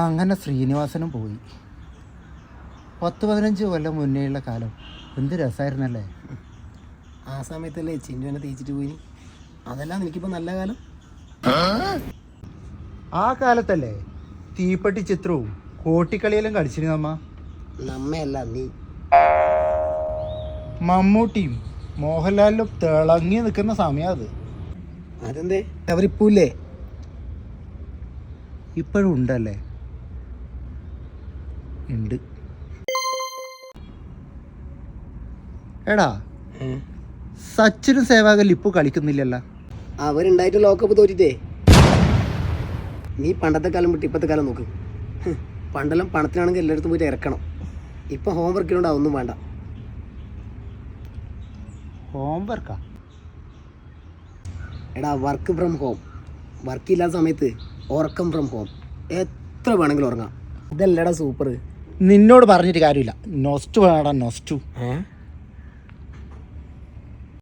അങ്ങനെ ശ്രീനിവാസനും പോയി. 10-15 കൊല്ലം മുന്നേയുള്ള കാലം എന്ത് രസമായിരുന്നല്ലേ. ആ സമയത്തല്ലേ ചിന്നുവിനെ തേച്ചിട്ട് പോയി. അതെല്ലാം എനിക്കിപ്പോൾ നല്ല കാലം. ആ കാലത്തല്ലേ തീപ്പെട്ടി ചിത്രവും കോട്ടിക്കളിയെല്ലാം കളിച്ചിരുന്നു നമ്മ. നമ്മയല്ല നീ. മമ്മൂട്ടിയും മോഹൻലാലിലും തിളങ്ങി നിൽക്കുന്ന സമയം അത്. അതെന്തേ അവരിപ്പൂല്ലേ? ഇപ്പോഴും ഉണ്ടല്ലേ? ഉണ്ട്. എടാ, സച്ചിനും സേവാഗലും ഇപ്പോൾ കളിക്കുന്നില്ലല്ലോ. അവരുണ്ടായിട്ട് ലോക്കപ്പ് തോറ്റിട്ടേ. നീ പണ്ടത്തെ കാലം വിട്ട് ഇപ്പോഴത്തെ കാലം നോക്ക്. പണ്ടെല്ലാം പണത്തിനാണെങ്കിൽ എല്ലായിടത്തും പോയിട്ട് ഇറക്കണം. ഇപ്പം ഹോംവർക്കിനോട് അതൊന്നും വേണ്ട. ഹോംവർക്കാ? എടാ, വർക്ക് ഫ്രം ഹോം. വർക്കില്ലാത്ത സമയത്ത് ഉറക്കം ഫ്രം ഹോം. എത്ര വേണമെങ്കിലും ഉറങ്ങാം. ഇതല്ലടാ സൂപ്പർ. നിന്നോട് പറഞ്ഞിട്ട് കാര്യമില്ല. നൊസ്റ്റു വേണടാ, നൊസ്റ്റു.